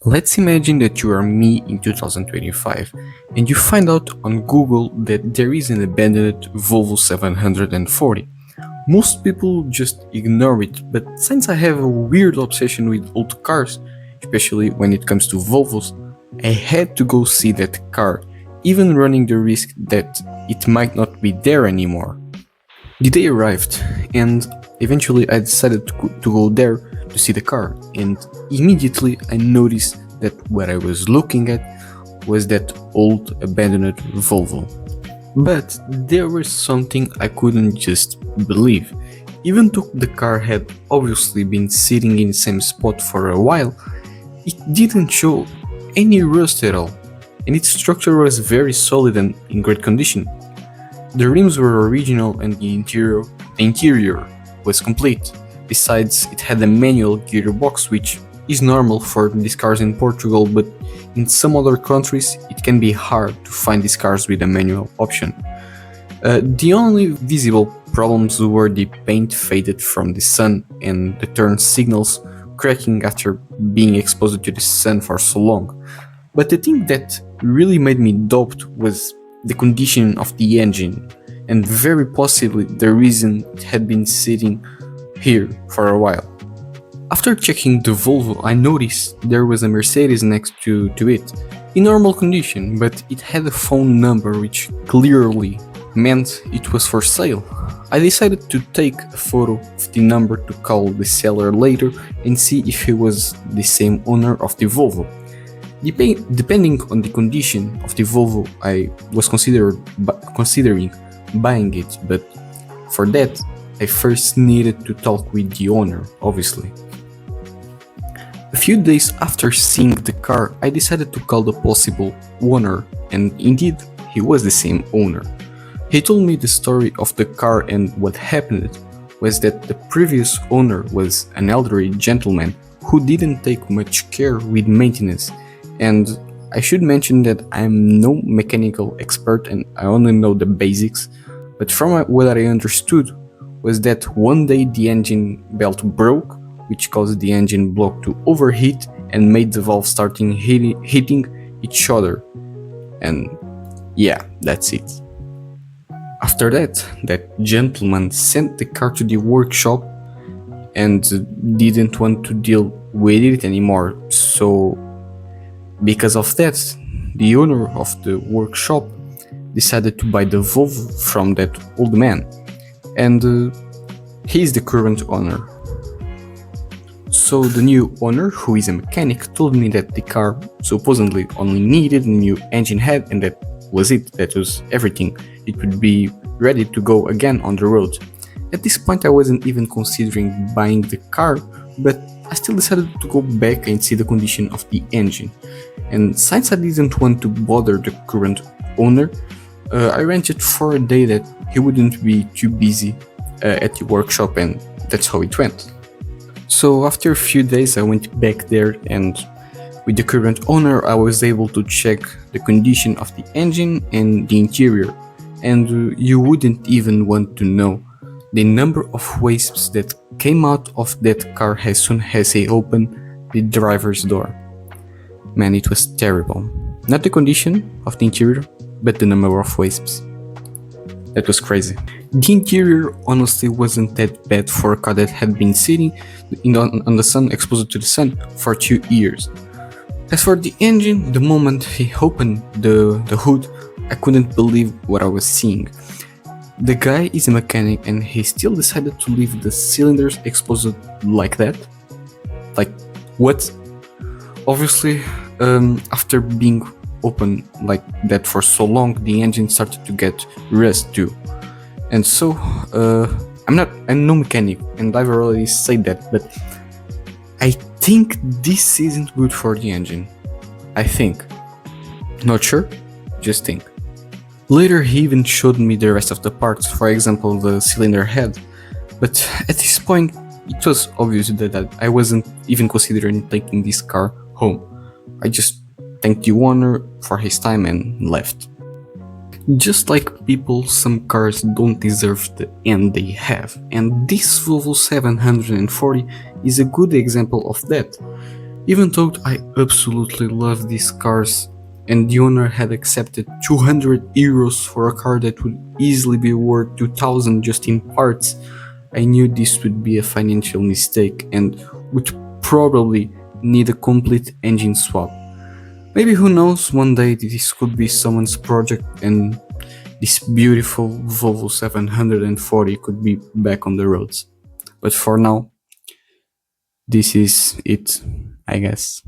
Let's imagine that you are me in 2025 and you find out on Google that there is an abandoned Volvo 740. Most people just ignore it, but since I have a weird obsession with old cars, especially when it comes to Volvos, I had to go see that car, even running the risk that it might not be there anymore. The day arrived, and eventually I decided to go there to see the car, and immediately I noticed that what I was looking at was that old abandoned Volvo. But there was something I couldn't just believe. Even though the car had obviously been sitting in the same spot for a while, it didn't show any rust at all, and its structure was very solid and in great condition. The rims were original and the interior was complete. Besides, it had a manual gearbox, which is normal for these cars in Portugal, but in some other countries it can be hard to find these cars with a manual option. The only visible problems were the paint faded from the sun and the turn signals cracking after being exposed to the sun for so long. But the thing that really made me doubt was the condition of the engine, and very possibly the reason it had been sitting here for a while. After checking the Volvo, I noticed there was a Mercedes next to it, in normal condition, but it had a phone number which clearly meant it was for sale. I decided to take a photo of the number to call the seller later and see if he was the same owner of the Volvo. Depending on the condition of the Volvo, I was considering buying it, but for that, I first needed to talk with the owner, obviously. A few days after seeing the car, I decided to call the possible owner, and indeed, he was the same owner. He told me the story of the car, and what happened was that the previous owner was an elderly gentleman who didn't take much care with maintenance. And I should mention that I'm no mechanical expert and I only know the basics, but from what I understood was that one day the engine belt broke, which caused the engine block to overheat and made the valve starting hitting each other. And yeah, that's it. After that gentleman sent the car to the workshop and didn't want to deal with it anymore, so because of that, the owner of the workshop decided to buy the Volvo from that old man, and he's the current owner. So the new owner, who is a mechanic, told me that the car supposedly only needed a new engine head, and that was it, that was everything. It would be ready to go again on the road. At this point I wasn't even considering buying the car, but I still decided to go back and see the condition of the engine. And since I didn't want to bother the current owner, I rented for a day that he wouldn't be too busy at the workshop, and that's how it went. So after a few days I went back there, and with the current owner I was able to check the condition of the engine and the interior, and you wouldn't even want to know the number of wasps that came out of that car as soon as I opened the driver's door. Man, it was terrible. Not the condition of the interior, but the number of wasps. That was crazy. The interior honestly wasn't that bad for a car that had been sitting on the sun, exposed to the sun, for 2 years. As for the engine, the moment he opened the hood, I couldn't believe what I was seeing. The guy is a mechanic and he still decided to leave the cylinders exposed like that? Like, what? Obviously, after being open like that for so long, the engine started to get rust too. And so, I'm no mechanic, and I've already said that, but I think this isn't good for the engine. I think. Not sure, just think. Later he even showed me the rest of the parts, for example the cylinder head, but at this point it was obvious that I wasn't even considering taking this car home. I just thanked the owner for his time and left. Just like people, some cars don't deserve the end they have, and this Volvo 740 is a good example of that. Even though I absolutely love these cars and the owner had accepted 200 euros for a car that would easily be worth 2000 just in parts, I knew this would be a financial mistake and would probably need a complete engine swap. Maybe who knows, one day this could be someone's project and this beautiful Volvo 740 could be back on the roads. But for now, this is it, I guess.